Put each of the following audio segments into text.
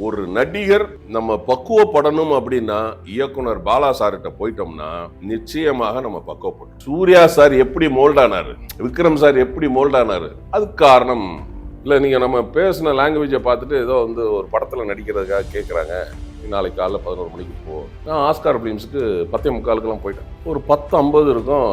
ஒரு நடிகர் நம்ம பக்குவப்படணும் அப்படின்னா இயக்குனர் பாலா சார்கிட்ட போயிட்டோம்னா நிச்சயமாக நம்ம பக்குவப்படும். சூர்யா சார் எப்படி மோல்ட் ஆனாரு, விக்ரம் சார் எப்படி மோல்ட் ஆனாரு, அதுக்கு காரணம் இல்லை. நீங்கள் நம்ம பேசின லாங்குவேஜை பார்த்துட்டு ஏதோ வந்து ஒரு படத்தில் நடிக்கிறதுக்காக கேட்குறாங்க. நாளைக்கு காலைல 11 மணிக்கு போ. நான் ஆஸ்கார் ஃபிலிம்ஸுக்கு 10:45 போயிட்டேன். ஒரு 10:50 இருக்கும்.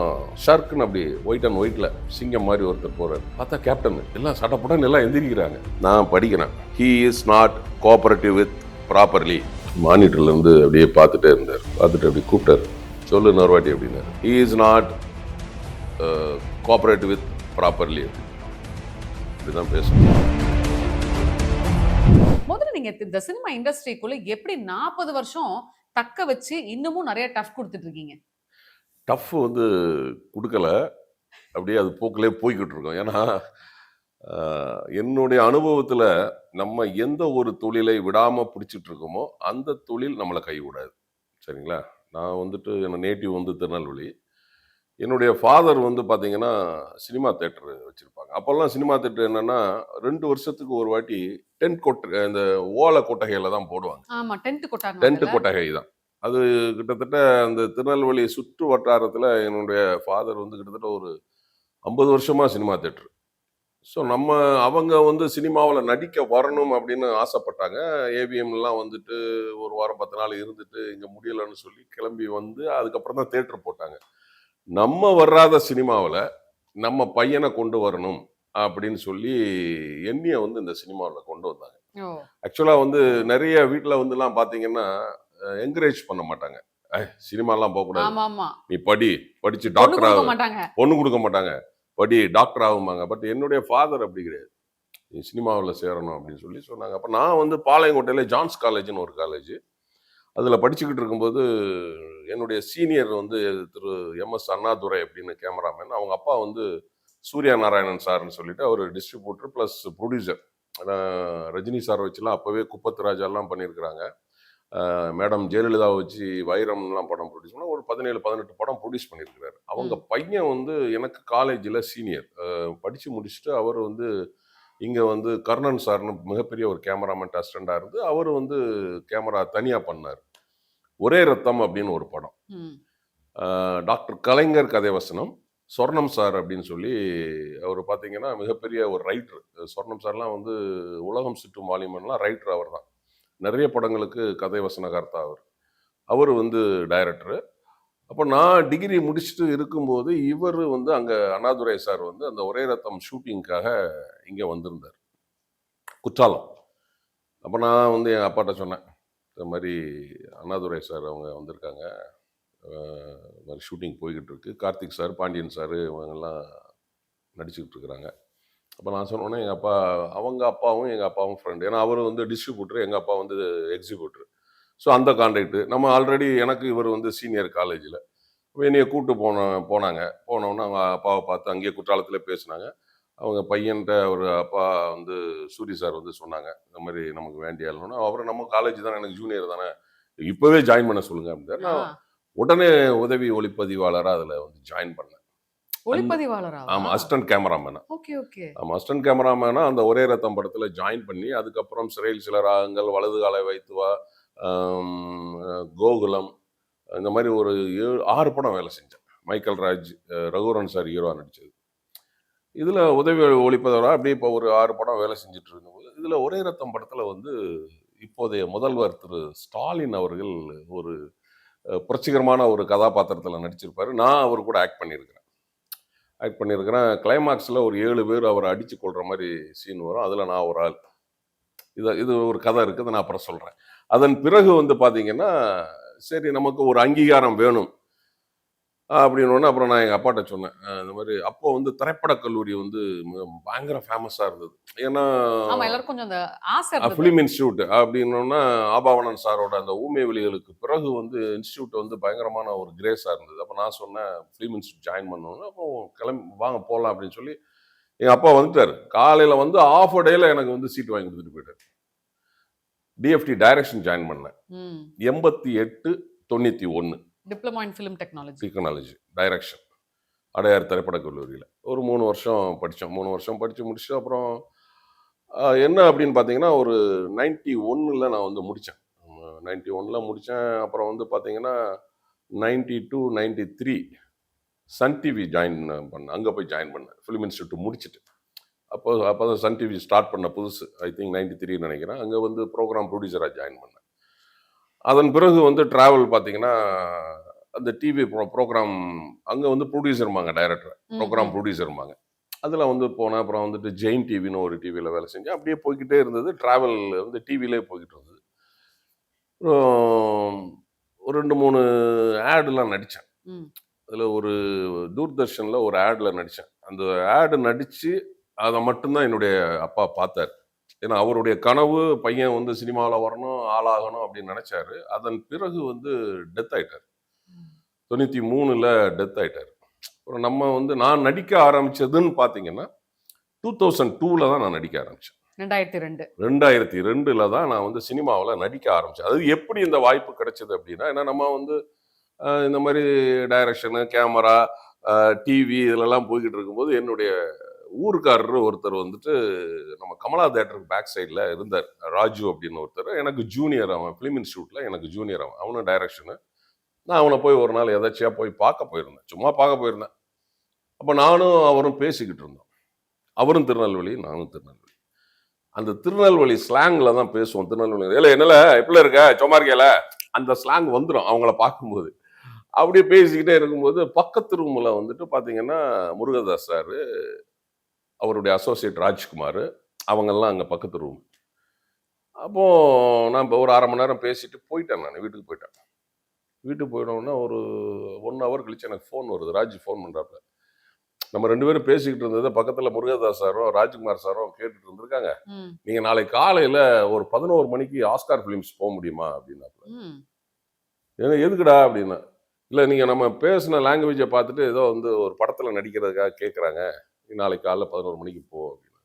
ஷர்க்குன்னு அப்படி ஒயிட் அண்ட் ஒயிட்டில் சிங்கம் மாதிரி ஒருத்தர் போகிறார். பார்த்தா கேப்டன் எல்லாம் சட்டப்படன்னு எல்லாம் எந்திரிக்கிறாங்க. நான் படிக்கிறேன். He is not cooperative with properly. மானிட்டர்லேருந்து அப்படியே பார்த்துட்டே இருந்தார். பார்த்துட்டு அப்படி கூப்பிட்டார். சொல்லு நர்வாட்டி அப்படின்னாரு. He is not cooperative with properly. இப்படிதான் பேசணும். முதல்ல நீங்க இந்த சினிமா இண்டஸ்ட்ரிக்குள்ள எப்படி 40 வருஷம் தக்க வச்சு இன்னமும் நிறைய டஃப் கொடுத்துட்டு இருக்கீங்க? டஃப் வந்து கொடுக்கல, அப்படியே அது போக்கிலே போய்கிட்டு இருக்கோம். ஏன்னா என்னுடைய அனுபவத்தில் நம்ம எந்த ஒரு தொழிலை விடாமல் பிடிச்சிட்டு இருக்கோமோ அந்த தொழில் நம்மளை கைவிடாது. சரிங்களா? நான் வந்துட்டு என்ன நேட்டிவ் வந்து திருநெல்வேலி. என்னுடைய ஃபாதர் வந்து பார்த்தீங்கன்னா சினிமா தேட்டர் வச்சுருப்பாங்க. அப்போல்லாம் சினிமா தேட்டர் என்னென்னா 2 வருஷத்துக்கு ஒரு வாட்டி டென்ட் கொட்டை, இந்த ஓலை கொட்டகையில் தான் போடுவாங்க. ஆமாம், டென்ட் கொட்டாங்க. டென்ட் கொட்டகை தான் அது. கிட்டத்தட்ட அந்த திருநெல்வேலி சுற்று வட்டாரத்தில் என்னுடைய ஃபாதர் வந்து கிட்டத்தட்ட ஒரு 50 வருஷமாக சினிமா தேட்டர். ஸோ அவங்க வந்து சினிமாவில் நடிக்க வரணும் அப்படின்னு ஆசைப்பட்டாங்க. ஏவிஎம்லாம் வந்துட்டு ஒரு வாரம் 10 நாள் இருந்துட்டு இங்கே முடியலைன்னு சொல்லி கிளம்பி வந்து அதுக்கப்புறம் தான் தேட்டர் போட்டாங்க. நம்ம வராத சினிமாவில் நம்ம பையனை கொண்டு வரணும் அப்படின்னு சொல்லி எண்ணியை வந்து இந்த சினிமாவில் கொண்டு வந்தாங்க. ஆக்சுவலாக வந்து நிறைய வீட்டில் வந்துலாம் பார்த்தீங்கன்னா என்கரேஜ் பண்ண மாட்டாங்க. சினிமாலாம் போகக்கூடாது, நீ படிச்சு டாக்டர் ஆகும், பொண்ணு கொடுக்க மாட்டாங்க, படி டாக்டர் ஆகுமாங்க. பட் என்னுடைய ஃபாதர் அப்படி கிடையாது, நீ சினிமாவில் சேரணும் அப்படின்னு சொல்லி சொன்னாங்க. அப்போ நான் வந்து பாளையங்கோட்டையில் ஜான்ஸ் காலேஜ்னு ஒரு காலேஜ், அதில் படிச்சுக்கிட்டு இருக்கும்போது என்னுடைய சீனியர் வந்து திரு எம்எஸ் அண்ணாதுரை அப்படின்னு கேமராமேன். அவங்க அப்பா வந்து சூர்யா நாராயணன் சார்னு சொல்லிட்டு அவர் distributor plus producer. Rajini sir வச்சுலாம் அப்போவே குப்பத்து ராஜாலாம் பண்ணியிருக்கிறாங்க. மேடம் ஜெயலலிதாவை வச்சு வைரம்லாம் படம் ப்ரொடியூஸ் பண்ணால் ஒரு 17-18 படம் ப்ரொடியூஸ் பண்ணியிருக்கிறாரு. அவங்க பையன் வந்து எனக்கு காலேஜில் சீனியர், படித்து முடிச்சுட்டு அவர் வந்து இங்கே வந்து கர்ணன் சார்னு மிகப்பெரிய ஒரு கேமராமேன் அசிஸ்டண்டாக இருந்து அவர் வந்து கேமரா தனியாக பண்ணார். ஒரே ரத்தம் அப்படின்னு ஒரு படம், டாக்டர் கலைஞர் கதைவசனம், சொர்ணம் சார் அப்படின்னு சொல்லி அவர் பார்த்தீங்கன்னா மிகப்பெரிய ஒரு ரைட்டர். சொர்ணம் சார்லாம் வந்து உலகம் சுற்றும் வாலிமன்லாம் ரைட்டர் அவர் தான். நிறைய படங்களுக்கு கதை வசனகர்த்தா அவர் வந்து டைரக்டரு. அப்போ நான் டிகிரி முடிச்சுட்டு இருக்கும்போது இவர் வந்து அங்கே அண்ணாதுரை சார் வந்து அந்த ஒரே ரத்தம் ஷூட்டிங்காக இங்கே வந்திருந்தார், குற்றாலம். அப்போ நான் வந்து என் அப்பாட்ட சொன்னேன், இந்த மாதிரி அண்ணாதுரை சார் அவங்க வந்திருக்காங்க, மாதிரி ஷூட்டிங் போய்கிட்டு இருக்கு, கார்த்திக் சார், பாண்டியன் சார் இவங்கெல்லாம் நடிச்சுக்கிட்டு இருக்கிறாங்க. அப்போ நான் சொன்னோன்னே எங்கள் அப்பா, அவங்க அப்பாவும் எங்கள் அப்பாவும் ஃப்ரெண்டு. ஏன்னா அவர் வந்து டிஸ்ட்ரிபியூட்டர், எங்கள் அப்பா வந்து எக்ஸிக்யூட்டர். ஸோ அந்த கான்டாக்டு நம்ம ஆல்ரெடி, எனக்கு இவர் வந்து சீனியர் காலேஜில். என்னையை கூப்பிட்டு போனாங்க. போனோன்னே அவங்க அப்பாவை பார்த்து அங்கேயே குற்றாலத்தில் பேசினாங்க. அவங்க பையன்கிட்ட ஒரு அப்பா வந்து சூரி சார் வந்து சொன்னாங்க, இந்த மாதிரி நமக்கு வேண்டிய ஆளுன்னா, அவரை நம்ம காலேஜ் தானே, எனக்கு ஜூனியர் தானே, இப்போவே ஜாயின் பண்ண சொல்லுங்க அப்படின்ட்டு நான் உடனே உதவி ஒளிப்பதிவாளராக அதில் வந்து ஜாயின் பண்ணேன். ஒளிப்பதிவாளரா? ஆமாம், அசிஸ்டன்ட் கேமராமேனா. Okay okay. ஆமாம், அசிஸ்டன்ட் கேமராமேனா அந்த ஒரே ரத்தம் படத்தில் ஜாயின் பண்ணி அதுக்கப்புறம் சிறையில் சில ராகங்கள், வலது காலை வைத்துவா, கோகுலம், இந்த மாதிரி ஒரு 7-6 படம் வேலை செஞ்சேன். மைக்கேல் ராஜ், ரகுவரன் சார் ஹீரோவாக நடித்தது. இதில் உதவி ஒளிப்பதிவாளராக அப்படியே இப்போ ஒரு 6 படம் வேலை செஞ்சுட்டு இருக்கும்போது இதில் ஒரே ரத்தம் படத்தில் வந்து இப்போதைய முதல்வர் திரு ஸ்டாலின் அவர்கள் ஒரு புரட்சிகரமான ஒரு கதாபாத்திரத்தில் நடிச்சிருப்பார். நான் அவர் கூட ஆக்ட் பண்ணியிருக்கிறேன். கிளைமாக்ஸில் ஒரு 7 பேர் அவரை அடித்து கொள்கிற மாதிரி சீன் வரும். அதில் நான் ஒரு ஆள். இது ஒரு கதை இருக்குது, நான் அப்புறம் சொல்கிறேன். அதன் பிறகு வந்து பார்த்தீங்கன்னா சரி நமக்கு ஒரு அங்கீகாரம் வேணும் அப்படின்னு அப்புறம் நான் எங்கள் அப்பாட்ட சொன்னேன், இந்த மாதிரி. அப்போ வந்து திரைப்படக் கல்லூரி வந்து பயங்கர ஃபேமஸாக இருந்தது. ஏன்னா ஃபிலிம் இன்ஸ்டியூட் அப்படின்னா ஆபாவனன் சாரோட அந்த ஊமை வெளிகளுக்கு பிறகு வந்து இன்ஸ்டியூட் வந்து பயங்கரமான ஒரு கிரேஸாக இருந்தது. அப்போ நான் சொன்னேன் ஃபிலிம் இன்ஸ்டியூட் ஜாயின் பண்ணணும்னு. அப்போ கிளம்பி வாங்க போகலாம் அப்படின்னு சொல்லி எங்கள் அப்பா வந்துட்டார். காலையில் வந்து ஆஃப் அ டேயில் எனக்கு வந்து சீட் வாங்கி கொடுத்துட்டு போயிட்டார். டிஎஃப்டி டைரக்ஷன் ஜாயின் பண்ணேன் 88-91. Diploma in film technology direction, Adyar திரைப்படக் கல்லூரியில் ஒரு 3 வருஷம் படித்தோம். 3 வருஷம் படித்து முடிச்சுட்டு அப்புறம் என்ன அப்படின்னு பார்த்தீங்கன்னா, ஒரு 91ல நான் வந்து முடிச்சேன். 91ல முடிச்சேன். அப்புறம் வந்து பார்த்தீங்கன்னா, 92, 93 சன் டிவி ஜாயின் பண்ணேன். அங்க போய் ஜாயின் பண்ணேன். ஃபிலிம் இன்ஸ்டிடியூட் முடிச்சுட்டு. அப்பதான் சன் டிவி ஸ்டார்ட் பண்ண புதுசு. ஐ திங்க் 93 நினைக்கிறேன். அங்க வந்து ப்ரோகிராம் ப்ரொடியூசரா ஜாயின் பண்ணேன். அதன் பிறகு வந்து டிராவல் பார்த்தீங்கன்னா, அந்த டிவி ப்ரோகிராம் அங்க வந்து ப்ரொடியூசர்ம்பாங்க டைரக்டர். ம், ப்ரோகிராம் ம். ப்ரொடியூசர்ம்பாங்க. அதில வந்து போனேன். அப்புறம் வந்துட்டு ஜெயின் டிவின்னு ஒரு டிவியில வேலை செஞ்சேன். அப்படியே போய்க்கிட்டே இருந்தது. டிராவல் வந்து டிவியிலே போய்க்கிட்டு இருந்தது. அப்புறம் ஒரு 2, 3 ஆட்லாம் நடிச்சேன். ம். அதில ஒரு தூர்தர்ஷன்ல ஒரு ஆட்ல நடிச்சேன். அந்த ஆட் நடிச்சு அத மட்டும் தான் என்னுடைய அப்பா பார்த்தாரு. ஏன்னா அவருடைய கனவு பையன் வந்து சினிமாவுல வரணும், ஆளாகணும் அப்படின்னு நெனைச்சாரு. அதன் பிறகு வந்து டெத் ஆயிட்டாரு. 93ல டெத் ஆயிட்டாரு. அப்புறம் நம்ம வந்து நான் நடிக்க ஆரம்பிச்சதுன்னு பார்த்தீங்கன்னா, 2002ல தான் நான் நடிக்க ஆரம்பிச்சேன். 2002. 2002ல தான் நான் வந்து சினிமாவுல நடிக்க ஆரம்பிச்சேன். அது எப்படி இந்த வாய்ப்பு கிடைச்சது அப்படின்னா, ஏன்னா நம்ம வந்து இந்த மாரி டைரக்ஷனு, கேமரா, டிவி இதுலலாம் போய்க்கிட்டு இருக்கும்போது, என்னுடைய ஊர்க்காரரு ஒருத்தர் வந்துட்டு நம்ம கமலா தியேட்டருக்கு பேக் சைடுல இருந்தார். ராஜு அப்படின்னு ஒருத்தர். எனக்கு ஜூனியர் அவன். ஃபிலிம் இன்ஸ்டிடியூட்ல எனக்கு ஜூனியர் அவன். அவனும் டைரக்ஷனு. நான் அவன போய் ஒரு நாள் எதர்ச்சியா போய் பார்க்க போயிருந்தேன். சும்மா பார்க்க போயிருந்தேன். அப்ப நானும் அவரும் பேசிக்கிட்டு இருந்தோம். அவரும் திருநெல்வேலி, நானும் திருநெல்வேலி. அந்த திருநெல்வேலி ஸ்லாங்ல தான் பேசுவோம். திருநெல்வேலி, "ஏலே என்னல எப்டில இருக்க? சும்மா இருக்கியால?" அந்த ஸ்லாங் வந்துரும் அவங்கள பார்க்கும்போது. அப்படியே பேசிக்கிட்டே இருக்கும்போது, பக்கத்து ரூம்ல வந்துட்டு பார்த்தீங்கன்னா, முருகதாஸ் சாரு, அவருடைய அசோசியேட் ராஜ்குமாரு, அவங்கலாம் அங்க பக்கத்து ரூம். அப்போ நான் ஒரு 1/2 மணி நேரம் பேசிட்டு போயிட்டேன் நானு. வீட்டுக்கு போயிட்டேன். வீட்டுக்கு போயிட்டோனே ஒரு 1 ஹவர் கழிச்சு எனக்கு ஃபோன் வருது. ராஜ் ஃபோன் பண்றாப்ல. நம்ம 2 பேரும் பேசிக்கிட்டு இருந்தத பக்கத்துல முருகதாஸ் சாரும், ராஜ்குமார் சாரும் கேட்டுட்டு இருந்திருக்காங்க. ம். நீங்க நாளைக்கு காலையில ஒரு 11 மணிக்கு ஆஸ்கார் ஃபிலிம்ஸ் போ முடியுமா? அப்படின்னாப்ல. ம். ஏன்னா எதுக்குடா? அப்படின்னேன். இல்ல நீங்க நம்ம பேசின லாங்குவேஜ பார்த்துட்டு ஏதோ வந்து ஒரு படத்துல நடிக்கிறதுக்காக கேட்கறாங்க. நீ நாளைக்கு காலைல 11 மணிக்கு போ அப்படின்னு.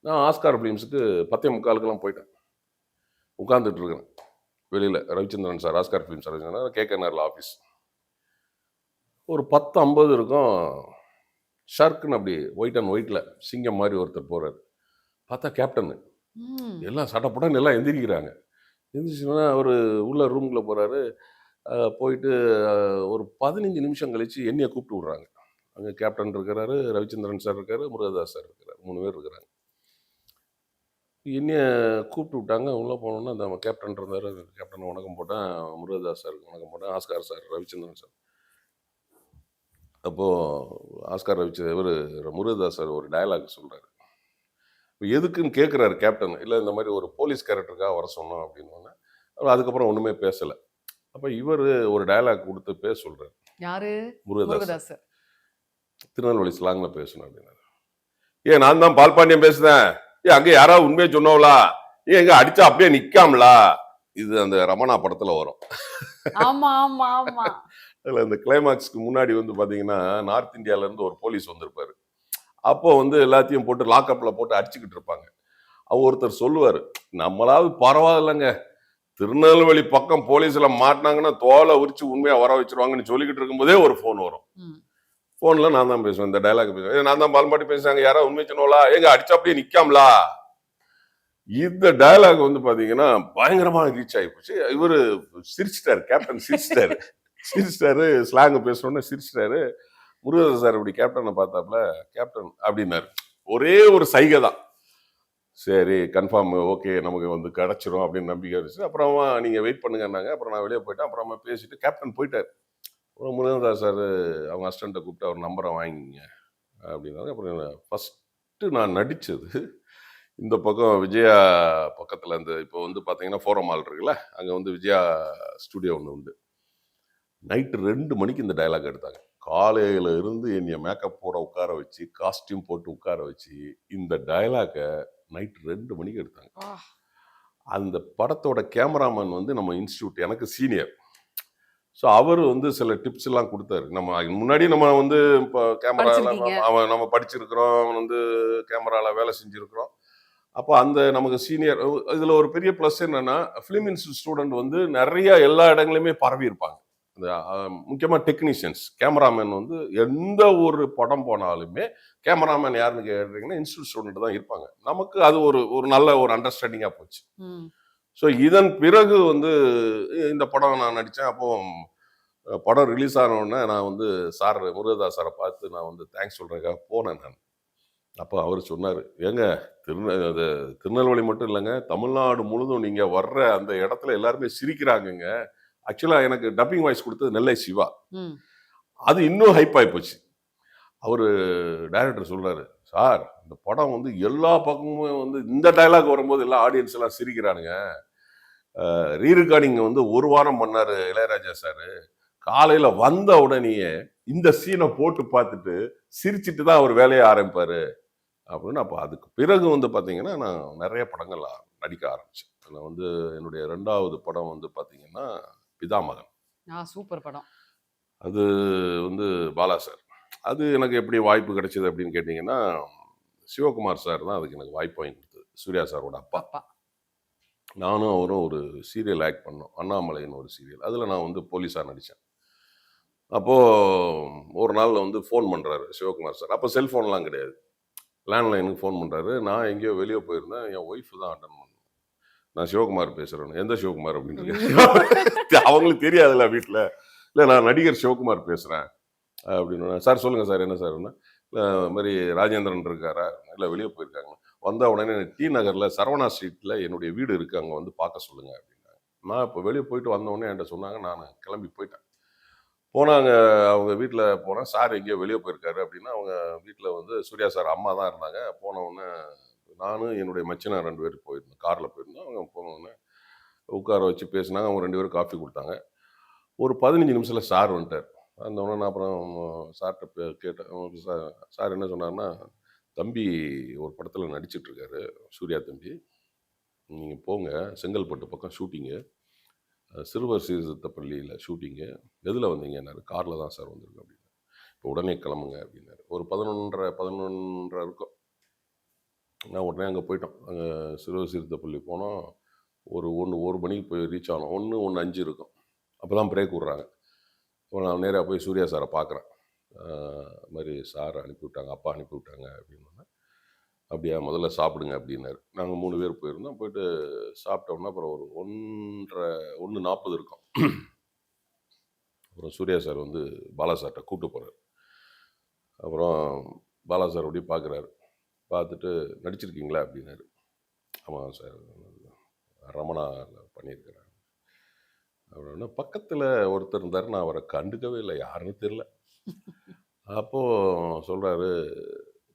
நான் ஆஸ்கார் ஃபிலிம்ஸ்க்கு 10:45க்கெல்லாம் போயிட்டேன். உட்கார்ந்துட்டு இருக்கிறேன். வெளியில Ravichandran sir, Oscar Films Ravichandran கேகேநகர்ல ஆஃபீஸ். ஒரு 10:50 இருக்கும். ஷர்க்குன்னு அப்படி ஒயிட் அண்ட் ஒயிட்ல சிங்கம் மாரி ஒருத்தர் போறாரு. பார்த்தா கேப்டனு. ம். எல்லாம் சடபடன்னு எல்லாம் எந்திரிக்கிறாங்க. எந்திரிச்சோனே அவரு உள்ள ரூம்குள்ள போறாரு. போயிட்டு ஒரு 15 நிமிஷம் கழிச்சு என்னைய கூப்பிட்டு விடுறாங்க. அங்க கேப்டன் இருக்கிறாரு, ரவிச்சந்திரன் சார் இருக்காரு, முருகதாஸ் சார் இருக்கிறாரு. 3 பேர் இருக்கிறாங்க. என்னைய கூப்பிட்டு விட்டாங்க. உள்ள போனோனே அந்த கேப்டன் இருந்தாரு. கேப்டனுக்கு வணக்கம் போட்டேன். முருகதாஸ் சாருக்கு வணக்கம் போட்டேன். Oscar sir, Ravichandran sir. அப்போ ஆஸ்கார் இவரு முருகதாஸ் சார் ஒரு டயலாக் சொல்றாரு. எதுக்குன்னு கேட்குறாரு கேப்டன். இல்ல இந்த மாதிரி ஒரு போலீஸ் கேரக்டருக்காக வர சொன்னோம் அப்படின்னோனே, அதுக்கப்புறம் ஒண்ணுமே பேசல. அப்ப இவரு ஒரு டயலாக் குடுத்து பேச சொல்றாரு. யாரு? முருகதாஸ். முருகதாஸ். திருநெல்வேலி ஸ்லாங்ல பேசணும் அப்படின்னாரு. ஏன் நான் தான் பால்பாண்டியன் பேசுறேன். அங்க யாராவது உண்மையை சொன்னவளா? எங்க அடிச்சா அப்படியே நிக்காமலா? இது அந்த ரமணா படத்துல வரும். ஆமா, ஆமா, ஆமா. அதுல இந்த கிளைமாக்ஸ்க்கு முன்னாடி வந்து பாத்தீங்கன்னா, நார்த் இந்தியால இருந்து ஒரு போலீஸ் வந்திருப்பாரு. அப்போ வந்து எல்லாத்தையும் போட்டு லாக்அப்ல போட்டு அடிச்சுக்கிட்டு இருப்பாங்க. அவர் ஒருத்தர் சொல்லுவாரு, நம்மளாவது பரவாயில்லைங்க. திருநெல்வேலி பக்கம் போலீஸ்ல மாட்டினாங்கன்னா தோலை உரிச்சு உண்மையா வர வச்சிருவாங்கன்னு சொல்லிக்கிட்டு இருக்கும்போதே ஒரு ஃபோன் வரும். ம். ஃபோன்ல நான் தான் பேசுவேன். இந்த டயலாக் பேசுவேன். நான் தான் பால்பாட்டி பேசுறாங்க. யாராவது உண்மை சொன்னோலா? எங்க அடிச்சா அப்படியே நிக்காமலா? இந்த டயலாக் வந்து பாத்தீங்கன்னா பயங்கரமா ரீச் ஆகி போச்சு. இவரு சிரிச்சிட்டாரு. கேப்டன் சிரிச்சிட்டாரு. சிரிச்சிட்டாரு. ஸ்லாங் பேசணும்னு சிரிச்சிட்டாரு. முருகதாஸ் சார் இப்படி கேப்டனை பார்த்தாப்ல, கேப்டன் அப்படின்னாரு. ஒரே ஒரு சைகை தான். சரி கன்ஃபார்ம் ஓகே நமக்கு வந்து கிடைச்சிரும் அப்படின்னு நம்பிக்கை இருந்துச்சு. அப்புறமா நீங்க வெயிட் பண்ணுங்கன்னாங்க. அப்புறம் நான் வெளியே போயிட்டேன். அப்புறமா பேசிட்டு கேப்டன் போயிட்டாரு. அப்புறம் முருகதாஸ் சார் அவங்க அசிஸ்டண்ட்டை கூப்பிட்டு அவர் நம்பரை வாங்கிங்க அப்படின்னாரு. அப்புறம் ஃபர்ஸ்ட் நான் நடிச்சது இந்த பக்கம் விஜயா பக்கத்துல இந்த இப்போ வந்து பாத்தீங்கன்னா ஃபோரம் மால் இருக்குல்ல, அங்க வந்து விஜயா ஸ்டுடியோ ஒன்று உண்டு. நைட்டு 2 மணிக்கு இந்த டயலாக் எடுத்தாங்க. காலையில இருந்து என்னைய மேக்கப் போட உட்கார வச்சு, காஸ்டியூம் போட்டு உட்கார வச்சு, இந்த டயலாக நைட் 2 மணிக்கு எடுத்தாங்க. வா! அந்த படத்தோட கேமராமேன் வந்து நம்ம இன்ஸ்டிடியூட் எனக்கு சீனியர். ஸோ அவர் வந்து சில டிப்ஸ் எல்லாம் கொடுத்தாரு. நம்ம முன்னாடி நம்ம வந்து இப்போ கேமரால படிச்சிருக்கீங்க. நம்ம படிச்சிருக்கிறோம், வந்து கேமரால வேலை செஞ்சிருக்கிறோம். அப்போ அந்த நமக்கு சீனியர் இதுல ஒரு பெரிய ப்ளஸ் என்னன்னா, ஃபிலிம் இன்ஸ்டியூட் ஸ்டூடெண்ட் வந்து நிறைய எல்லா இடங்களையுமே பரவி இருப்பாங்க. இந்த முக்கியமாக டெக்னீஷியன்ஸ் கேமராமேன் வந்து எந்த ஒரு படம் போனாலுமே கேமராமேன் யாருன்னு கேட்டீங்கன்னா இன்ஸ்டியூட் ஸ்டூடெண்ட் தான் இருப்பாங்க. நமக்கு அது ஒரு ஒரு நல்ல ஒரு அண்டர்ஸ்டாண்டிங்காக போச்சு. ஸோ இதன் பிறகு வந்து இந்த படம் நான் நடித்தேன். அப்போ படம் ரிலீஸ் ஆன உடனே நான் வந்து சார் முருகதாஸ் சாரை பார்த்து நான் வந்து தேங்க்ஸ் சொல்கிறதுக்காக போனேன் நான். அப்போ அவர் சொன்னார், ஏங்க அது திருநெல்வேலி மட்டும் இல்லைங்க, தமிழ்நாடு முழுதும் நீங்கள் வர்ற அந்த இடத்துல எல்லாருமே சிரிக்கிறாங்கங்க. ஆக்சுவலாக எனக்கு டப்பிங் வாய்ஸ் கொடுத்தது நெல்லை சிவா. அது இன்னும் ஹைப் ஆகி போச்சு. அவர் டைரக்டர் சொல்கிறாரு, சார் இந்த படம் வந்து எல்லா பக்கமும் வந்து இந்த டைலாக் வரும்போது எல்லா ஆடியன்ஸ் எல்லாம் சிரிக்கிறானுங்க. ரீரெக்கார்டிங் வந்து 1 வாரம் பண்ணார் இளையராஜா சார். காலையில் வந்த உடனேயே இந்த சீனை போட்டு பார்த்துட்டு சிரிச்சிட்டு தான் அவர் வேலையை ஆரம்பிப்பார் அப்படின்னு. அப்போ அதுக்கு பிறகு வந்து பார்த்தீங்கன்னா நான் நிறைய படங்கள் நடிக்க ஆரம்பித்தேன். நான் வந்து என்னுடைய 2வது படம் வந்து பார்த்தீங்கன்னா பிதாமகன். சூப்பர் படம். அது வந்து பாலா சார். அது எனக்கு எப்படி வாய்ப்பு கிடைச்சது அப்படின்னு கேட்டிங்கன்னா, சிவகுமார் சார் தான் அதுக்கு எனக்கு வாய்ப்பு வாங்கி கொடுத்தது. சூர்யா சாரோட அப்பா. நானும் அவரும் ஒரு சீரியல் ஆக்ட் பண்ணோம், அண்ணாமலைன்னு ஒரு சீரியல். அதில் நான் வந்து போலீஸாக நடித்தேன். அப்போது ஒரு நாள் வந்து ஃபோன் பண்ணுறாரு சிவகுமார் சார். அப்போ செல்ஃபோன்லாம் கிடையாது, லேண்ட்லைனுக்கு ஃபோன் பண்ணுறாரு. நான் எங்கேயோ வெளியே போயிருந்தேன், என் ஒய்ஃபு தான் அட்டன் பண்ணேன். நான் சிவகுமார் பேசுகிறேன். எந்த சிவகுமார் அப்படின்ட்டு அவங்களுக்கு தெரியாதுல்ல வீட்டில். இல்லை நான் நடிகர் சிவகுமார் பேசுகிறேன் அப்படின்னு. சார் சொல்லுங்கள் சார், என்ன சார்னா, இது மாதிரி ராஜேந்திரன் இருக்காரா, இல்லை வெளியே போயிருக்காங்க. வந்த உடனே டி நகரில் சரவணா ஸ்ட்ரீட்டில் என்னுடைய வீடு இருக்குது, அங்கே வந்து பார்க்க சொல்லுங்கள் அப்படின்னாங்க. நான் இப்போ வெளியே போயிட்டு வந்தவுடனே என்கிட்ட சொன்னாங்க. நான் கிளம்பி போயிட்டேன். போனாங்க அவங்க வீட்டில் போனேன். சார் எங்கேயோ வெளியே போயிருக்காரு அப்படின்னா, அவங்க வீட்டில் வந்து சூர்யா சார் அம்மா தான் இருந்தாங்க. போனவுடனே நானும் என்னுடைய மச்சினார் 2 பேர் போயிருந்தோம், காரில் போயிருந்தோம். அவங்க போனவுடனே உட்கார வச்சு பேசினாங்க. அவங்க 2 பேரும் காஃபி கொடுத்தாங்க. ஒரு 15 நிமிஷத்தில் சார் வந்துட்டார். வந்தவுடனே நான் அப்புறம் சார்கிட்ட கேட்டேன். சார் என்ன சொன்னார்னா, தம்பி ஒரு படத்தில் நடிச்சிட்ருக்காரு, சூர்யா தம்பி, நீங்கள் போங்க, செங்கல்பட்டு பக்கம் ஷூட்டிங்கு, சிறுவர் சீர்திருத்தப்பள்ளியில் ஷூட்டிங்கு. எதில் வந்தீங்கன்னாரு. காரில் தான் சார் வந்திருக்கு அப்படின்னு. இப்போ உடனே கிளம்புங்க அப்படின்னாரு. ஒரு 11:30 இருக்கும். நான் உடனே அங்கே போயிட்டோம். அங்கே சிறுவர் சீர்திருத்தப்பள்ளி போனோம். ஒரு 1 மணிக்கு போய் ரீச் ஆனோம். 1:05 இருக்கும். அப்போ தான் பிரேக் விட்றாங்க. இப்போ நான் நேராக போய் சூர்யா சாரை பார்க்குறேன். மாதிரி சார் அனுப்பிவிட்டாங்க, அப்பா அனுப்பிவிட்டாங்க அப்படின்னு. அப்படியா, முதல்ல சாப்பிடுங்க அப்படின்னாரு. நாங்கள் 3 பேர் போயிருந்தோம். போயிட்டு சாப்பிட்டோம்னா அப்புறம் ஒரு 1:40 இருக்கும். அப்புறம் சூர்யா சார் வந்து பாலா சார்கிட்ட கூப்பிட்டு போகிறார். அப்புறம் பாலா சார் அப்படியே பார்க்குறாரு. பார்த்துட்டு நடிச்சிருக்கீங்களா அப்படின்னாரு. ஆமாம் சார், ரமணா பண்ணியிருக்கிறேன் அப்படின்னா. பக்கத்தில் ஒருத்தர் இருந்தார், நான் அவரை கண்டுக்கவே இல்லை, யாருன்னு தெரியல. அப்போது சொல்கிறாரு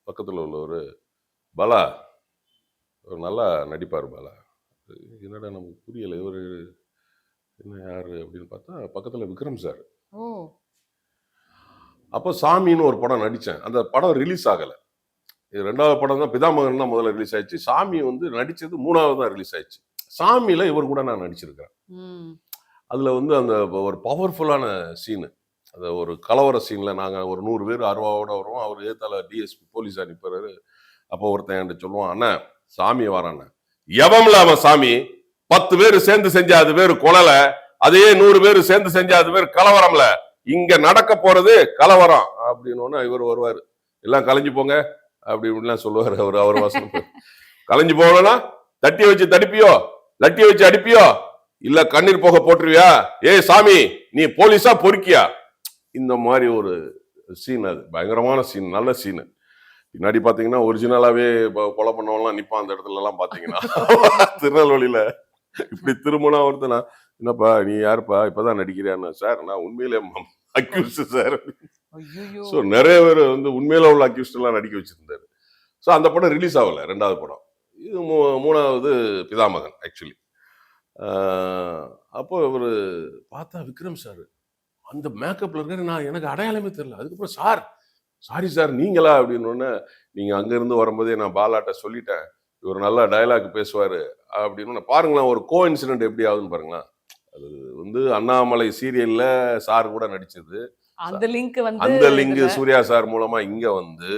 பக்கத்தில் உள்ளவர், பாலா நல்லா நடிப்பார் பாலா. என்னடா நமக்கு புரியலை, இவர் என்ன யார் அப்படின்னு பார்த்தா பக்கத்தில் விக்ரம் சார். அப்போ சாமின்னு ஒரு படம் நடித்தேன். அந்த படம் ரிலீஸ் ஆகலை. இது 2வது படம் தான். பிதாமகன் தான் முதல்ல ரிலீஸ் ஆயிடுச்சு. சாமி வந்து நடித்தது 3வது தான் ரிலீஸ் ஆயிடுச்சு. சாமியில் இவர் கூட நான் நடிச்சிருக்கிறேன். அதில் வந்து அந்த ஒரு பவர்ஃபுல்லான சீனு, அந்த ஒரு கலவர சீனில் நாங்கள் ஒரு 100 பேர் அருவாவோட வருவோம். அவர் ஏத்தால டிஎஸ்பி போலீஸ் அனுப்புறாரு. அப்போ ஒருத்தன் என்கிட்ட சொல்லுவான், அண்ணா சாமி வரான். எவம்ல அவன் சாமி, 10 பேர் சேர்ந்து செஞ்சா அது பேர் கொலல, அதே 100 பேர் சேர்ந்து செஞ்சா அது பேர் கலவரம்ல, இங்க நடக்க போறது கலவரம் அப்படின்னு. இவர் வருவாரு, எல்லாம் கலைஞ்சு போங்க அப்படி இப்படிலாம் சொல்லுவாரு. அவர் வாசனம் கலைஞ்சு போகலன்னா தட்டி வச்சு தடிப்பியோ, லட்டி வச்சு அடிப்பியோ, இல்ல கண்ணீர் போக போட்டுருவியா, ஏய் சாமி நீ போலீஸா பொறுக்கியா. இந்த மாதிரி ஒரு சீன். அது பயங்கரமான சீன், நல்ல சீனு. பின்னாடி பாத்தீங்கன்னா ஒரிஜினலாவே கொலை பண்ணவங்கலாம் நிப்பான் அந்த இடத்துல எல்லாம் பாத்தீங்கன்னா. திருநெல்வேலியில இப்படி திரும்பினா ஒருத்தனா, என்னப்பா நீ யாருப்பா இப்பதான் நடிக்கிறியான்னு. சார் நான் உண்மையிலே அக்யூஸ்ட் சார். ஸோ நிறைய பேர் வந்து உண்மையில உள்ள அக்யூஸ்ட் எல்லாம் நடிக்க வச்சிருந்தாரு. ஸோ அந்த படம் ரிலீஸ் ஆகல. 2வது படம் இது. 3வது பிதாமகன் ஆக்சுவலி. அப்போ இவர் பார்த்தா விக்ரம் சார் அந்த மேக்கப்ல இருக்காரு. நான் எனக்கு அடையாளமே தெரியல. அதுக்கப்புறம் சார் சாரி சார் நீங்களா அப்படின்னு. நீங்க அங்கிருந்து வரும்போதே நான் பாலாட்ட சொல்லிட்டேன், இவர் நல்லா டயலாக் பேசுவாரு அப்படின்னு. பாருங்களேன் ஒரு கோ இன்சிடென்ட் எப்படி ஆகுதுன்னு பாருங்களேன். அது வந்து அண்ணாமலை சீரியல்ல சார் கூட நடிச்சது. அந்த லிங்க் சூர்யா சார் மூலமா இங்க வந்து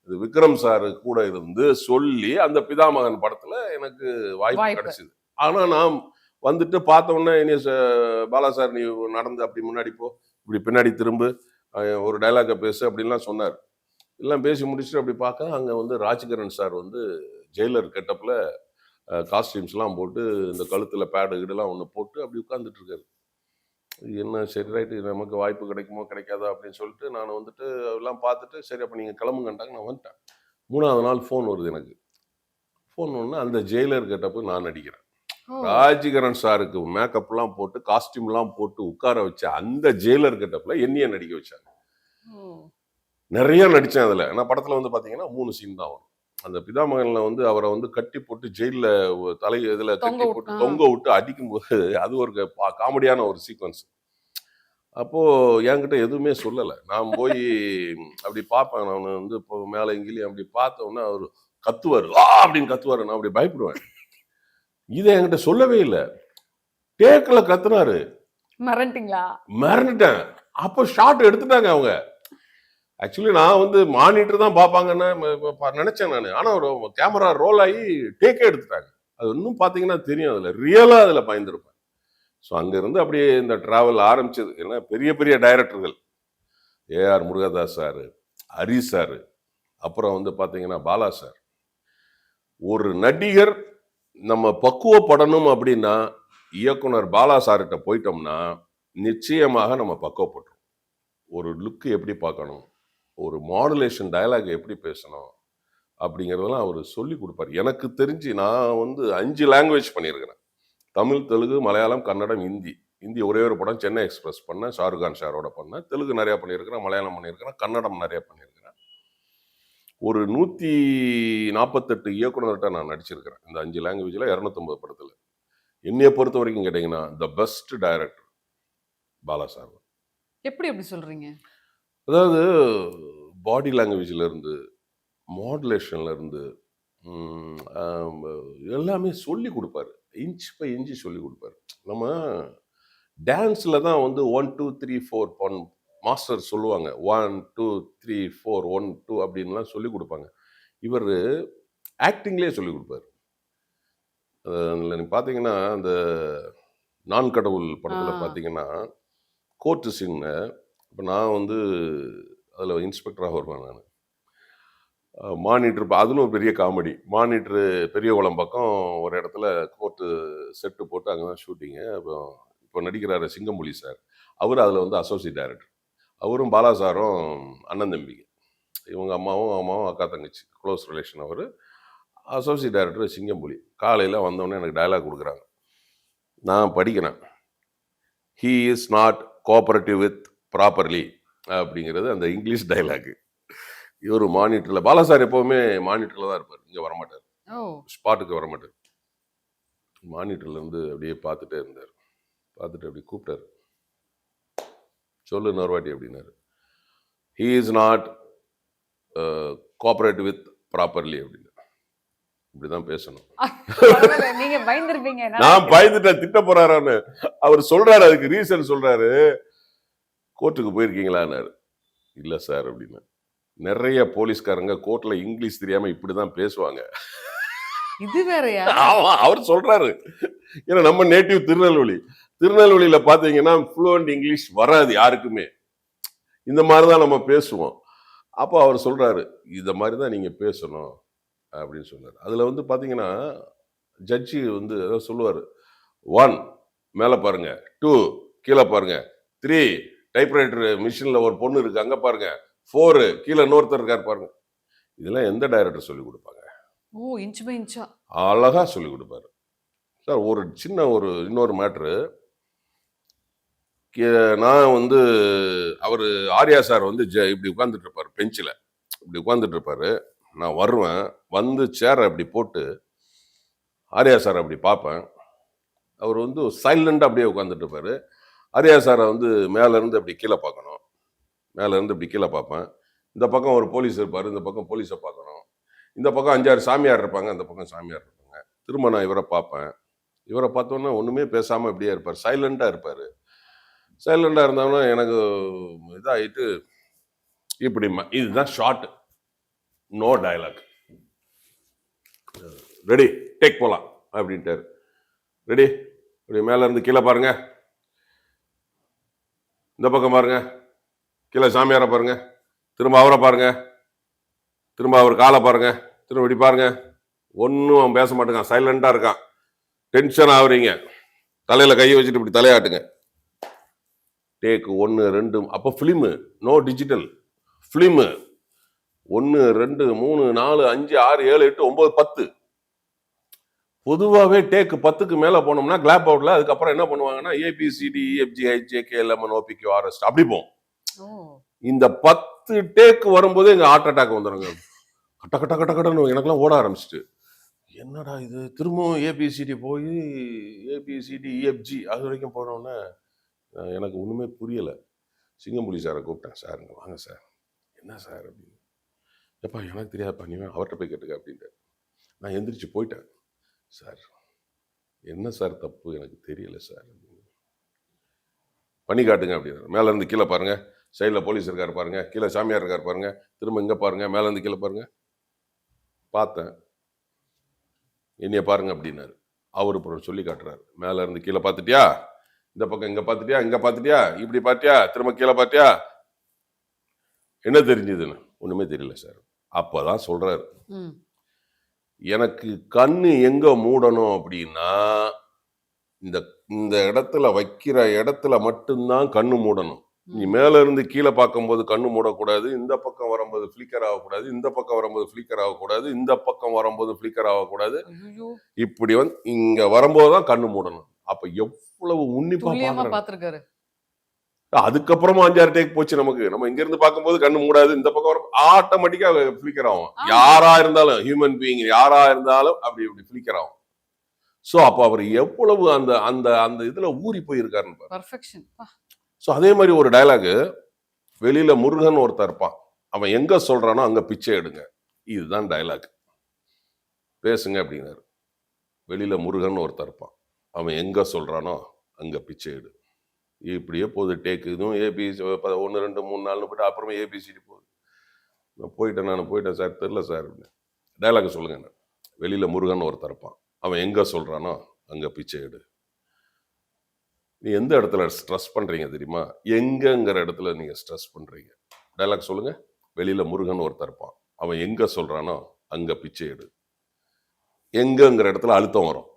இது விக்ரம் சார் கூட இருந்து சொல்லி அந்த பிதாமகன் படத்துல எனக்கு வாய்ப்பு கிடைச்சது. ஆனா நான் வந்துட்டு பார்த்த உடனே இனி பாலா சார் நீ நடந்து அப்படி முன்னாடி போ, இப்படி பின்னாடி திரும்பு, ஒரு டைலாக பேசு அப்படின்லாம் சொன்னார். எல்லாம் பேசி முடிச்சுட்டு அப்படி பார்க்க அங்கே வந்து ராஜ்கிரண் சார் வந்து ஜெயிலர் கெட்டப்பில் காஸ்டியூம்ஸ்லாம் போட்டு இந்த கழுத்தில் பேடு கீடுலாம் ஒன்று போட்டு அப்படி உட்காந்துட்டு இருக்காரு. என்ன சரி ரைட்டு நமக்கு வாய்ப்பு கிடைக்குமோ கிடைக்காதா அப்படின்னு சொல்லிட்டு நான் வந்துட்டு எல்லாம் பார்த்துட்டு சரி அப்போ நீங்கள் கிளம்புங்கன்ட்டாங்க. நான் வந்துட்டேன். 3வது நாள் ஃபோன் வருது எனக்கு. ஃபோன் ஒன்று அந்த ஜெயிலர் கெட்டப்பு நான் நடிக்கிறேன். ஓ! ராஜ்கிரண் சாருக்கு மேக்கப்லாம் போட்டு காஸ்டியூம்லாம் போட்டு உட்கார வச்ச அந்த ஜெயிலர் கெட்டப்பில் என்னைய நடிக்க வச்சாங்க. ஓ! நிறைய நடித்தேன் அதில். நான் படத்தில் வந்து பார்த்தீங்கன்னா 3 சீன் தான் வரும். அந்த பிதாமகனில் வந்து அவரை வந்து கட்டி போட்டு ஜெயிலில் தலை இதில் தொங்க கட்டி விட் போட்டு ஆ. தொங்க விட்டு அடிக்கும்போது அது ஒரு காமெடியான ஒரு சீக்வன்ஸ். அப்போ என்கிட்ட எதுவுமே சொல்லல. நான் போய் அப்படி பார்ப்பேன். நானு வந்து இப்போ மேல எங்கேயும் அப்படி பார்த்த உடனே அவரு கத்துவாரு. ஆ! அப்படின்னு கத்துவாரு. நான் அப்படி பயப்படுவேன். இத என்கிட்ட சொல்லவே இல்ல. டேக்ல கத்துனாரு. மிரண்டீங்களா? மிரண்டுட்டேன். அப்போ ஷாட் எடுத்துட்டாங்க அவங்க. ஆக்சுவலி நான் வந்து மானிட்டர் தான் பார்ப்பாங்கன்னு நினைச்சேன் நானு. ஆனா ஒரு கேமரா ரோல் ஆகி டேக்கே எடுத்துட்டாங்க. அது இன்னும் பார்த்தீங்கன்னா தெரியும் அதுல. ரியலா அதுல பயந்துருப்பேன். ஸோ அங்கிருந்து அப்படியே இந்த டிராவல் ஆரம்பிச்சது. ஏன்னா பெரிய பெரிய டைரக்டர்கள். ஏஆர் முருகதாஸ் சார், ஹரி சார், அப்புறம் வந்து பார்த்தீங்கன்னா பாலா சார். ஒரு நடிகர் நம்ம பக்குவப்படணும் அப்படின்னா இயக்குனர் பாலா சார்கிட்ட போயிட்டோம்னா நிச்சயமாக நம்ம பக்குவப்பட்டுரும். ஒரு லுக் எப்படி பார்க்கணும், ஒரு மாடுலேஷன் டயலாக் எப்படி பேசணும் அப்படிங்கிறதெல்லாம் அவர் சொல்லி கொடுப்பார். எனக்கு தெரிஞ்சு நான் வந்து 5 லாங்குவேஜ் பண்ணியிருக்கிறேன். தமிழ், தெலுங்கு, மலையாளம், கன்னடம், ஹிந்தி. ஹிந்தி ஒரே ஒரு படம் சென்னை எக்ஸ்பிரஸ் பண்ணேன். ஷாருக்கான் சாரோட பண்ணேன். தெலுங்கு நிறையா பண்ணியிருக்கிறேன், மலையாளம் பண்ணியிருக்கிறேன், கன்னடம் நிறையா பண்ணியிருக்கிறேன். ஒரு 148 இயக்குனர்கிட்ட நான் நடிச்சிருக்கிறேன். இந்த 5 லாங்குவேஜில் 250 படத்தில். என்னைய பொறுத்த வரைக்கும் கேட்டிங்கன்னா the best director Bala sir. எப்படி அப்படி சொல்றீங்க? அதாவது பாடி லாங்குவேஜ்ல இருந்து மாடுலேஷன்ல இருந்து எல்லாமே சொல்லி கொடுப்பாரு. இன்ச் பை இன்ச்சு சொல்லி கொடுப்பாரு. நம்ம டான்ஸ்ல தான் வந்து 1 2 3 4 மாஸ்டர் சொல்லுவாங்க. 1 2 3 4 1 2 அப்படின்லாம் சொல்லி கொடுப்பாங்க. இவர் ஆக்டிங்லேயே சொல்லி கொடுப்பாரு. அதில் நீங்க பார்த்தீங்கன்னா அந்த நான் கடவுள் ஆ. படத்தில் பார்த்தீங்கன்னா கோர்ட்டு சீன்னு. இப்போ நான் வந்து அதில் இன்ஸ்பெக்டராக வருவேன் நான். மானிட்டர் அதிலும் ஒரு பெரிய காமெடி. மானிட்டரு பெரியகுளம் பக்கம் ஒரு இடத்துல கோர்ட்டு செட்டு போட்டு அங்கே தான் ஷூட்டிங்கு. அப்புறம் இப்போ நடிக்கிறாரு சிங்கம்புலி சார். அவர் அதில் வந்து அசோசியேட் டைரக்டர். அவரும் பாலா சாரும் அண்ணன் தம்பிங்க. இவங்க அம்மாவும் அக்கா தங்கச்சி க்ளோஸ் ரிலேஷன். அவர் அசோசியேட் டைரக்டர் சிங்கம்புலி. காலையில் வந்தோடனே எனக்கு டயலாக் கொடுக்குறாங்க. நான் படிக்கிறேன். He is not cooperative with properly அப்படிங்கிறது அந்த இங்கிலீஷ் டைலாக். இவர் மானிட்டரில் பாலா சார் எப்போவுமே மானிட்டரில் தான் இருப்பார். இங்கே வரமாட்டார், ஓ! ஸ்பாட்டுக்கு வரமாட்டார். மானிட்டரில் இருந்து அப்படியே பார்த்துட்டே இருந்தார். பார்த்துட்டு அப்படி கூப்பிட்டாரு. சொல்லு இன்னொரு அப்படின்னாரு. He is not cooperative with properly அப்படின்னு. இப்படிதான் பேசணும். பரவால்ல. நீங்க பயந்திருப்பீங்க. நான் பயந்துட்டேன் திட்ட போறாரான்னு. அவர் சொல்றாரு, அதுக்கு ரீசன் சொல்றாரு. கோர்ட்டுக்கு போயிருக்கீங்களான்னாரு. இல்ல சார் அப்படின்னு. நிறைய போலீஸ்காரங்க கோர்ட்ல இங்கிலீஷ் தெரியாம இப்படிதான் பேசுவாங்க. இது வேறயா? ஆமா, அவர் சொல்றாரு. ஏன்னா நம்ம நேட்டிவ் திருநெல்வேலி. திருநெல்வேலியில பாத்தீங்கன்னா ஃப்ளூவன்ட் இங்கிலீஷ் வராது யாருக்குமே. இந்த மாதிரிதான் நம்ம பேசுவோம். அப்போ அவர் சொல்றாரு, இத மாதிரிதான் நீங்க பேசணும் அப்படின்னு சொன்னாரு. அதுல வந்து பாத்தீங்கன்னா ஜட்ஜி வந்து ஏதாவது சொல்லுவாரு. 1 மேல பாருங்க, 2 கீழே பாருங்க, 3 டைப்ரைட்டர் மிஷின்ல ஒரு பொண்ணு இருக்கு அங்க பாருங்க, 4 கீழே இன்னொருத்தர் இருக்காரு பாருங்க. இதெல்லாம் எந்த டைரக்டர் சொல்லி கொடுப்பாங்க? ஓ! இன்ச் பை இன்ச்சா? அழகா சொல்லி கொடுப்பாரு. சார் ஒரு சின்ன இன்னொரு மேட்ரு. நான் வந்து அவர் ஆர்யா சார் வந்து இப்படி உட்காந்துட்டு இருப்பாரு பெஞ்சில். இப்படி உட்காந்துட்டு இருப்பாரு. நான் வருவேன். வந்து சேரை அப்படி போட்டு ஆர்யா சார் அப்படி பார்ப்பேன். அவர் வந்து சைலண்டாக அப்படியே உட்காந்துட்டு இருப்பாரு. ஆர்யா சாரை வந்து மேலேருந்து அப்படி கீழே பார்க்கணும். மேலேருந்து இப்படி கீழே பார்ப்பேன். இந்த பக்கம் ஒரு போலீஸ் இருப்பார். இந்த பக்கம் போலீஸை பார்க்கணும். இந்த பக்கம் 5 6 சாமியார் இருப்பாங்க. அந்த பக்கம் சாமியார் இருப்பாங்க. திரும்ப நான் இவரை பார்ப்பேன். இவரை பார்த்தோன்னா ஒன்றுமே பேசாமல் இப்படியே இருப்பார். சைலண்டாக இருப்பார். சைலண்டாக இருந்தவொன்னே எனக்கு இதாகிட்டு இப்படி இதுதான் short. No dialogue. Ready take போகலாம் அப்படின்ட்டார். ரெடி இப்படி மேல இருந்து கீழே பாருங்க, இந்த பக்கம் பாருங்க, கீழே சாமியாரை பாருங்க, திரும்ப அவரை பாருங்க, திரும்ப அவர் காலை பாருங்க, திரும்ப இப்படி பாருங்க. ஒன்றும் அவன் பேச மாட்டேங்கான், சைலண்டா இருக்கான். டென்ஷன் ஆகுறீங்க, தலையில கையை வச்சுட்டு இப்படி தலையாட்டுங்க. டேக் 1 2. அப்போ ஃபிலிமு, நோ டிஜிட்டல், ஃபிலிமு 1 2 3 4 5 6 7 8 9 10. பொதுவாகவே டேக் 10க்கு மேல போனோம்னா கிளாப் அவுட்ல அதுக்கப்புறம் என்ன பண்ணுவாங்கன்னா A B C D E F G H A K L M N O P Q R S அப்படி போகும். இந்த 10 டேக் வரும்போது எங்க ஹார்ட் அட்டாக் வந்துடுங்க. கட்ட கட்ட கட்ட கட்டன்னு எனக்கெல்லாம் ஓட ஆரம்பிச்சிட்டு, என்னடா இது திரும்பவும் ஏபிசிடி போய் ஏபிசிடி இஎஃப்ஜி அது வரைக்கும் போனோன்னே எனக்கு ஒன்றுமே புரியலை. சிங்கம்புலி சாரை கூப்பிட்டேன், சாருங்க வாங்க சார். என்ன சார் அப்படின்னு. எப்பா எனக்கு தெரியாதுப்பா, நீ அவர்கிட்ட போய் கேட்டுக்க அப்படின்ட்டு. நான் எந்திரிச்சு போயிட்டேன். சார் என்ன சார் தப்பு எனக்கு தெரியல சார், பண்ணி காட்டுங்க அப்படின்னு. மேல இருந்து கீழே பாருங்க, சைடில் போலீஸ் இருக்காரு பாருங்க, கீழே சாமியார் இருக்காரு பாருங்க, திரும்ப இங்க பாருங்க, மேல இருந்து கீழே பாருங்க. பார்த்தேன், என்னைய பாருங்க அப்படின்னாரு. அவரு சொல்லி காட்டுறாரு. மேல இருந்து கீழே பார்த்துட்டியா, இந்த பக்கம் இங்க பார்த்துட்டியா, இங்க பார்த்துட்டியா, இப்படி பார்த்தியா, திரும்ப கீழே பார்த்தியா, என்ன தெரிஞ்சதுன்னு. ஒண்ணுமே தெரியல சார். அப்பதான் சொல்றாரு, எனக்கு கண்ணு எங்க மூடணும் அப்படின்னா இந்த இந்த இடத்துல வைக்கிற இடத்துல மட்டும்தான் கண்ணு மூடணும். நீ மேல இருந்து கீழே பார்க்கும்போது கண்ணு மூடக்கூடாது, இந்த பக்கம் வரும்போது ஃபிளிக்கர் ஆகக்கூடாது, இந்த பக்கம் வரும்போது ஃபிளிக்கர் ஆகக்கூடாது, இந்த பக்கம் வரும்போது ஃபிளிக்கர் ஆகக்கூடாது, இப்படி வந்து இங்க வரும்போதுதான் கண்ணு மூடணும். அப்ப எவ்வளவு உன்னிப்பா பார்த்திருக்காரு. அதுக்கப்புறமா 5-6 டேக் போச்சு நமக்கு. நம்ம இங்க இருந்து பார்க்கும்போது கண்ணு மூடாது, இந்த பக்கம் வரும் ஆட்டோமேட்டிக்கா ஃபிளிக்கர் ஆகும். யாரா இருந்தாலும், ஹியூமன் பீயிங் யாரா இருந்தாலும் அப்படி இப்படி ஃபிளிக்கர் ஆகும். சோ அப்ப அவர் எவ்வளவு அந்த அந்த அந்த இதுல ஊறி போயிருக்காருன்னு பெர்ஃபெக்ஷன். சோ அதே மாதிரி ஒரு டயலாக், வெளியில முருகன் ஒருத்தர் இருப்பான், அவன் எங்க சொல்றானோ அங்க பிச்சை எடுங்க. இதுதான் டயலாக். பேசுங்க அப்படின்னாரு. வெளியில முருகன் ஒருத்தர் இருப்பான், அவன் எங்க சொல்றானோ அங்க பிச்சை எடு. இப்படியே போகுது டேக்கு. இதுவும் ஏபிசி 1 2 3 4 போயிட்டு அப்புறமா ஏபிசிடி போகுது. நான் போயிட்டேன் சார், தெரில சார் அப்படின்னு. டயலாக் சொல்லுங்க. வெளியில முருகன் ஒருத்தர் இருப்பான், அவன் எங்க சொல்றானோ அங்க பிச்சை எடு. நீ எந்த இடத்துல ஸ்ட்ரெஸ் பண்றீங்க தெரியுமா? எங்கங்கிற இடத்துல நீங்க ஸ்ட்ரெஸ் பண்றீங்க. டயலாக் சொல்லுங்க. வெளியில முருகன் ஒருத்தர் இருப்பான், அவன் எங்க சொல்றானோ அங்க பிச்சை எடு. எங்கங்கிற இடத்துல அழுத்தம் வரும்.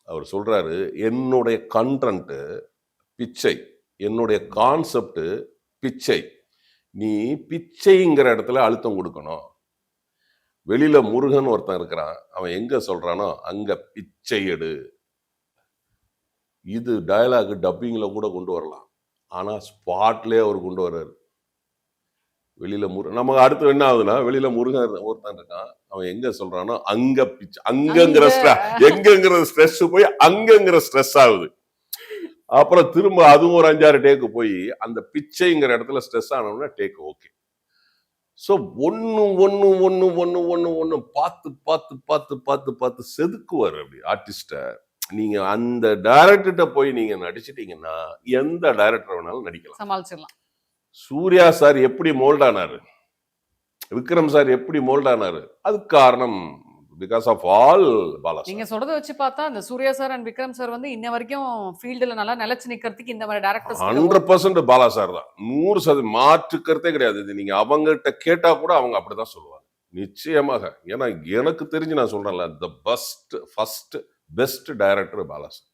அவர் சொல்றாரு, என்னுடைய கண்டென்ட் பிச்சை, என்னுடைய கான்செப்ட் பிச்சை, நீ பிச்சைங்கிற இடத்துல அழுத்தம் கொடுக்கணும். வெளியில முருகன் ஒருத்தன் இருக்கிறான், அவன் எங்க சொல்றானோ அங்க பிச்சை எடு. இது டயலாக் டப்பிங்ல கூட கொண்டு வரலாம், ஆனா ஸ்பாட்லயே அவர் கொண்டு வர்றாரு. வெளியில நமக்கு அடுத்து என்ன ஆகுதுன்னா, வெளியில முருகன் ஒருத்தன் இருக்கான், அவன் எங்க சொல்றானோ அங்க பிச்சை, எங்கங்கிற ஸ்ட்ரெஸ் போய் அங்கங்கிற ஸ்ட்ரெஸ் ஆகுது. அப்புறம் திரும்ப அதுவும் ஒரு 5-6 டேக்கு போய் அந்த பிச்சைங்கிற இடத்துல ஸ்ட்ரெஸ் ஆனோம்னா டேக் ஓகே. ஸோ ஒன்னு பார்த்து செதுக்குவார் அப்படி ஆர்டிஸ்ட. நீங்க அந்த டைரக்டர்கிட்ட போய் நீங்க நடிச்சிட்டீங்கன்னா எந்த டைரக்டர் வேணாலும் நடிக்கலாம், சமாளிச்சிடலாம். சூர்யா சார் எப்படி மோல்ட் ஆனாரு, விக்ரம் சார் எப்படி மோல்ட் ஆனாரு, அதுக்கு காரணம் பிகாஸ் ஆஃப் ஆல் பாலா. நீங்க சொல்றத வச்சு பார்த்தா அந்த Suriya sir and Vikram sir வந்து இன்ன வரைக்கும் ஃபீல்டுல நல்லா நிலைச்சு நிக்கிறதுக்கு இந்த மாதிரி டைரக்டர்ஸ் 100% பாலா சார் தான். 100% மாற்றுக்கிறதே கிடையாது. இது நீங்க அவங்ககிட்ட கேட்டா கூட அவங்க அப்படிதான் சொல்லுவாங்க, நிச்சயமாக. ஏன்னா எனக்கு தெரிஞ்சு நான் சொல்றேன்ல, the best director Bala sir.